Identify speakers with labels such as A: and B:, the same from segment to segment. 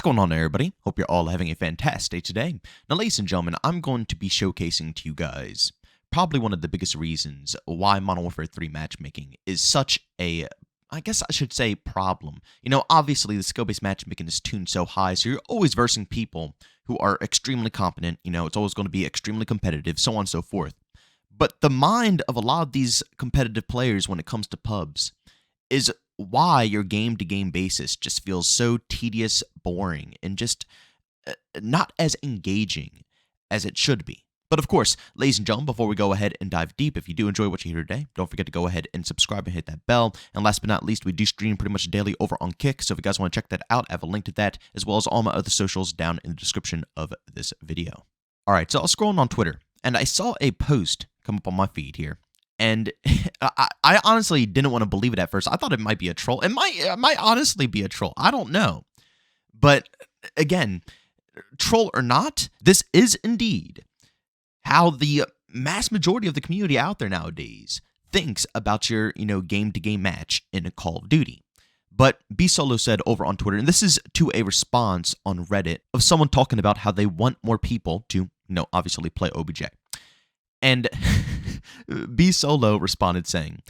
A: going on, everybody? Hope you're all having a fantastic day today. Now, ladies and gentlemen, I'm going to be showcasing to you guys probably one of the biggest reasons why Modern Warfare 3 matchmaking is such a, I guess I should say, problem. You know, obviously the skill-based matchmaking is tuned so high, so you're always versing people who are extremely competent. You know, it's always going to be extremely competitive, so on and so forth. But the mind of a lot of these competitive players when it comes to pubs is why your game-to-game basis just feels so tedious, boring, and just not as engaging as it should be. But of course, ladies and gentlemen, before we go ahead and dive deep, if you do enjoy what you hear today, don't forget to go ahead and subscribe and hit that bell. And last but not least, we do stream pretty much daily over on Kick, so if you guys want to check that out, I have a link to that, as well as all my other socials down in the description of this video. Alright, so I was scrolling on Twitter, and I saw a post come up on my feed here. And I honestly didn't want to believe it at first. I thought it might be a troll. It might honestly be a troll. I don't know. But again, troll or not, this is indeed how the mass majority of the community out there nowadays thinks about your, game-to-game match in a Call of Duty. But B-Solo said over on Twitter, and this is to a response on Reddit of someone talking about how they want more people to, obviously play OBJ. And B-Solo responded saying,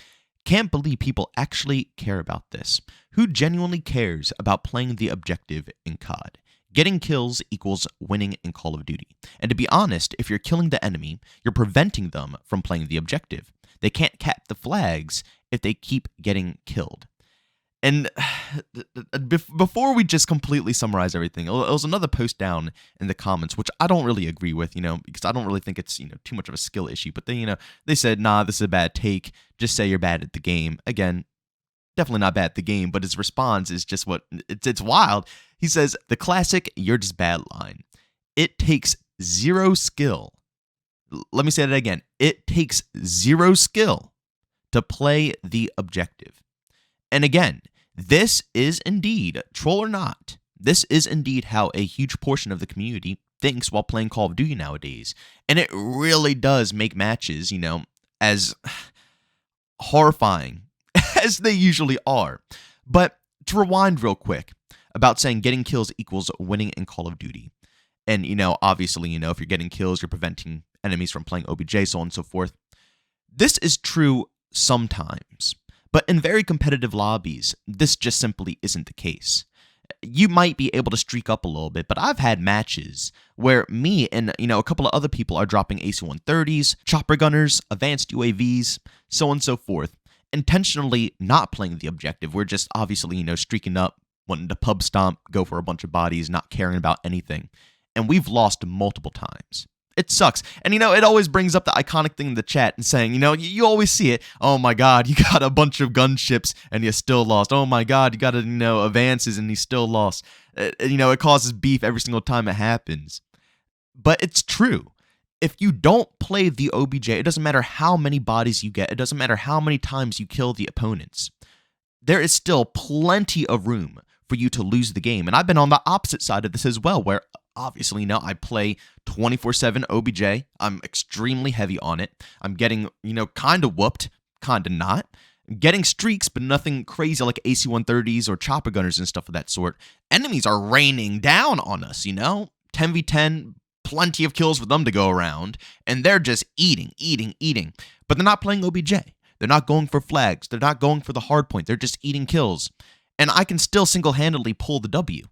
A: "Can't believe people actually care about this. Who genuinely cares about playing the objective in COD? Getting kills equals winning in Call of Duty. And to be honest, if you're killing the enemy, you're preventing them from playing the objective. They can't cap the flags if they keep getting killed." And before we just completely summarize everything, it was another post down in the comments, which I don't really agree with, because I don't really think it's, too much of a skill issue. But they said, nah, this is a bad take. Just say you're bad at the game. Again, definitely not bad at the game, but his response is just it's wild. He says, the classic, "you're just bad" line. It takes zero skill. Let me say that again. It takes zero skill to play the objective. And again, this is indeed, troll or not, this is indeed how a huge portion of the community thinks while playing Call of Duty nowadays. And it really does make matches, as horrifying as they usually are. But to rewind real quick about saying getting kills equals winning in Call of Duty. And, obviously, if you're getting kills, you're preventing enemies from playing OBJ, so on and so forth. This is true sometimes. But in very competitive lobbies, this just simply isn't the case. You might be able to streak up a little bit, but I've had matches where me and, a couple of other people are dropping AC-130s, chopper gunners, advanced UAVs, so on and so forth, intentionally not playing the objective. We're just obviously, streaking up, wanting to pub stomp, go for a bunch of bodies, not caring about anything. And we've lost multiple times. It sucks. And, it always brings up the iconic thing in the chat and saying, you always see it. "Oh my God, you got a bunch of gunships and you still lost. Oh my God, you got, advances and you still lost." It causes beef every single time it happens. But it's true. If you don't play the OBJ, it doesn't matter how many bodies you get. It doesn't matter how many times you kill the opponents. There is still plenty of room for you to lose the game. And I've been on the opposite side of this as well, where obviously now I play 24/7 OBJ. I'm extremely heavy on it. I'm getting, kind of whooped, kind of not. I'm getting streaks, but nothing crazy like AC-130s or chopper gunners and stuff of that sort. Enemies are raining down on us, 10v10, plenty of kills for them to go around, and they're just eating. But they're not playing OBJ. They're not going for flags. They're not going for the hard point. They're just eating kills. And I can still single-handedly pull the W.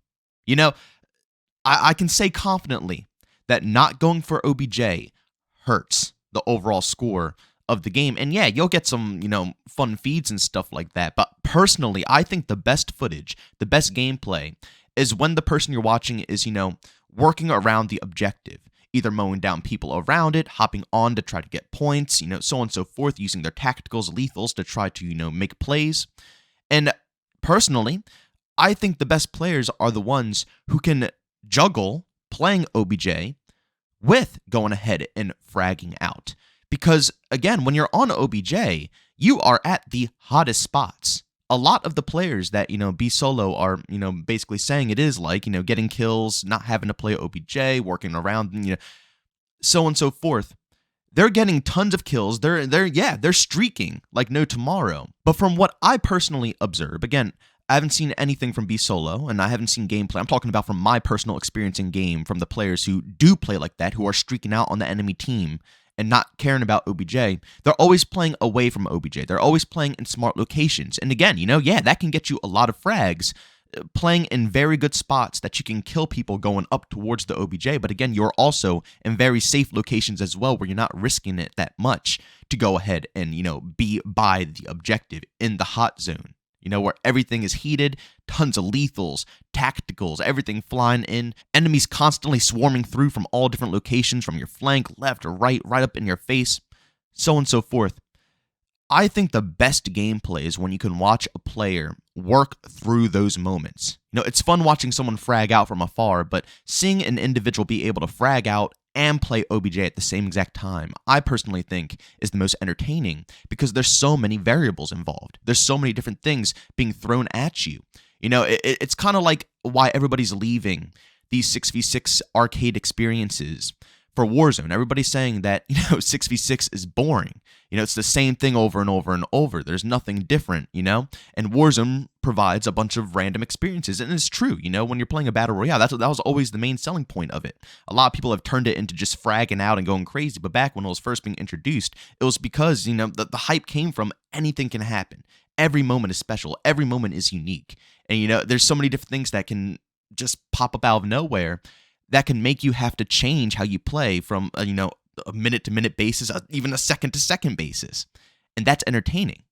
A: I can say confidently that not going for OBJ hurts the overall score of the game. And yeah, you'll get some, fun feeds and stuff like that. But personally, I think the best footage, the best gameplay is when the person you're watching is, working around the objective, either mowing down people around it, hopping on to try to get points, so on and so forth, using their tacticals, lethals to try to, make plays. And personally, I think the best players are the ones who can juggle playing OBJ with going ahead and fragging out. Because, again, when you're on OBJ, you are at the hottest spots. A lot of the players that, B-Solo are, basically saying it is like, getting kills, not having to play OBJ, working around, so on and so forth. They're getting tons of kills. They're streaking like no tomorrow. But from what I personally observe, again, I haven't seen anything from B Solo, and I haven't seen gameplay. I'm talking about from my personal experience in game, from the players who do play like that, who are streaking out on the enemy team and not caring about OBJ. They're always playing away from OBJ. They're always playing in smart locations. And again, yeah, that can get you a lot of frags, playing in very good spots that you can kill people going up towards the OBJ. But again, you're also in very safe locations as well, where you're not risking it that much to go ahead and, be by the objective in the hot zone. Where everything is heated, tons of lethals, tacticals, everything flying in, enemies constantly swarming through from all different locations, from your flank, left or right up in your face, so on and so forth. I think the best gameplay is when you can watch a player work through those moments. It's fun watching someone frag out from afar, but seeing an individual be able to frag out and play OBJ at the same exact time, I personally think is the most entertaining, because there's so many variables involved. There's so many different things being thrown at you. It's kind of like why everybody's leaving these 6v6 arcade experiences for Warzone. Everybody's saying that, 6v6 is boring. It's the same thing over and over and over. There's nothing different, and Warzone provides a bunch of random experiences. And it's true, when you're playing a battle royale, that was always the main selling point of it. A lot of people have turned it into just fragging out and going crazy. But back when it was first being introduced, it was because, the hype came from anything can happen. Every moment is special. Every moment is unique. And, there's so many different things that can just pop up out of nowhere that can make you have to change how you play from, a minute-to-minute basis, even a second-to-second basis. And that's entertaining.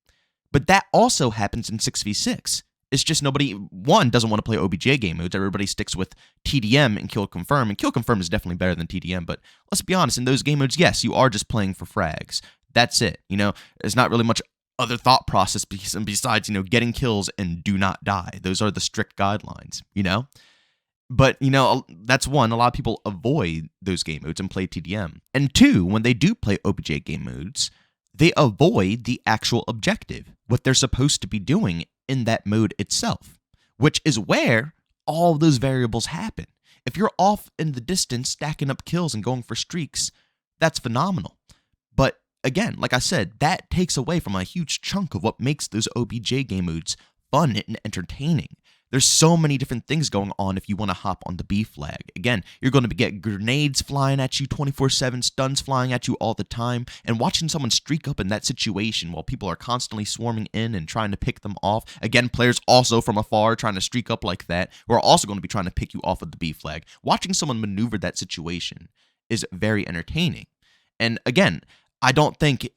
A: But that also happens in 6v6. It's just nobody, one, doesn't want to play OBJ game modes. Everybody sticks with TDM and Kill Confirm. And Kill Confirm is definitely better than TDM. But let's be honest, in those game modes, yes, you are just playing for frags. That's it. There's not really much other thought process besides, getting kills and do not die. Those are the strict guidelines, But, that's one, a lot of people avoid those game modes and play TDM. And two, when they do play OBJ game modes, they avoid the actual objective, what they're supposed to be doing in that mode itself, which is where all those variables happen. If you're off in the distance stacking up kills and going for streaks, that's phenomenal. But again, like I said, that takes away from a huge chunk of what makes those OBJ game modes fun and entertaining. There's so many different things going on if you want to hop on the B flag. Again, you're going to get grenades flying at you 24/7, stuns flying at you all the time, and watching someone streak up in that situation while people are constantly swarming in and trying to pick them off. Again, players also from afar trying to streak up like that, who are also going to be trying to pick you off of the B flag. Watching someone maneuver that situation is very entertaining. And again, I don't think...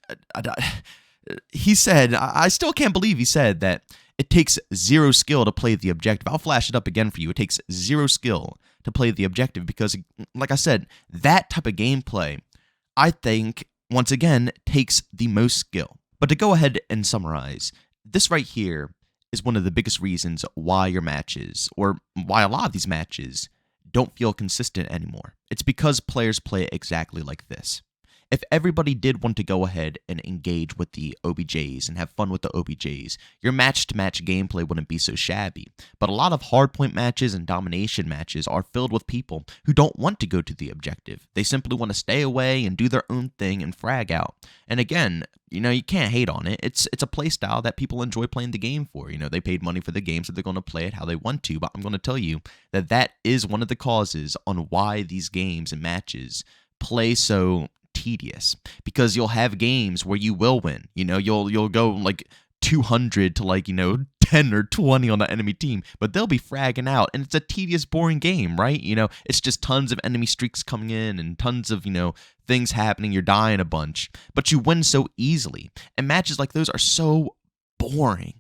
A: he said, I still can't believe he said that it takes 0 skill to play the objective. I'll flash it up again for you. It takes 0 skill to play the objective because, like I said, that type of gameplay, I think, once again, takes the most skill. But to go ahead and summarize, this right here is one of the biggest reasons why your matches, or why a lot of these matches, don't feel consistent anymore. It's because players play exactly like this. If everybody did want to go ahead and engage with the OBJs and have fun with the OBJs, your match-to-match gameplay wouldn't be so shabby. But a lot of hardpoint matches and domination matches are filled with people who don't want to go to the objective. They simply want to stay away and do their own thing and frag out. And again, you can't hate on it. It's a play style that people enjoy playing the game for. They paid money for the game, so they're going to play it how they want to. But I'm going to tell you that that is one of the causes on why these games and matches play so tedious, because you'll have games where you will win. You'll go like 200 to 10 or 20 on the enemy team, but they'll be fragging out, and it's a tedious, boring game, right? It's just tons of enemy streaks coming in and tons of things happening. You're dying a bunch, but you win so easily. And matches like those are so boring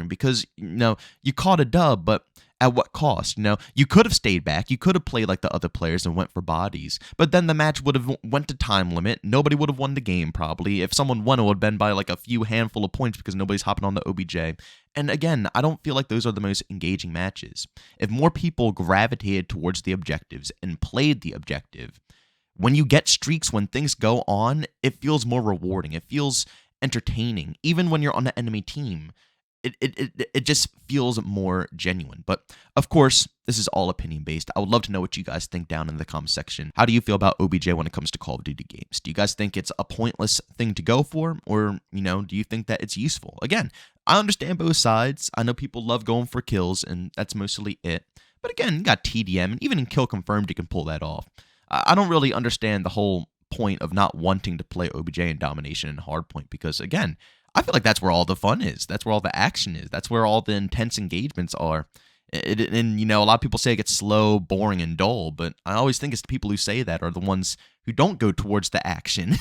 A: because you caught a dub, but at what cost? You could have stayed back. You could have played like the other players and went for bodies. But then the match would have went to time limit. Nobody would have won the game probably. If someone won, it would have been by like a few handful of points because nobody's hopping on the OBJ. And again, I don't feel like those are the most engaging matches. If more people gravitated towards the objectives and played the objective, when you get streaks, when things go on, it feels more rewarding. It feels entertaining. Even when you're on the enemy team, it just feels more genuine. But of course, this is all opinion based. I would love to know what you guys think down in the comment section. How do you feel about OBJ when it comes to Call of Duty games? Do you guys think it's a pointless thing to go for, or do you think that it's useful? Again, I understand both sides. I know people love going for kills, and that's mostly it. But again, you got TDM, and even in Kill Confirmed, you can pull that off. I don't really understand the whole point of not wanting to play OBJ and Domination in Hardpoint because, again, I feel like that's where all the fun is. That's where all the action is. That's where all the intense engagements are. And, you know, a lot of people say it gets slow, boring, and dull, but I always think it's the people who say that are the ones who don't go towards the action.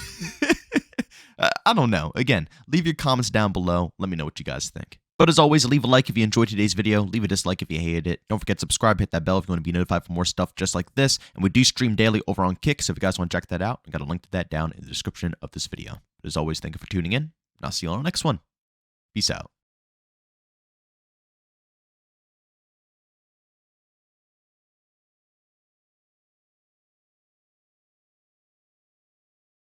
A: I don't know. Again, leave your comments down below. Let me know what you guys think. But as always, leave a like if you enjoyed today's video. Leave a dislike if you hated it. Don't forget to subscribe, hit that bell if you want to be notified for more stuff just like this. And we do stream daily over on Kick, so if you guys want to check that out, I got a link to that down in the description of this video. But as always, thank you for tuning in, and I'll see you on the next one. Peace out.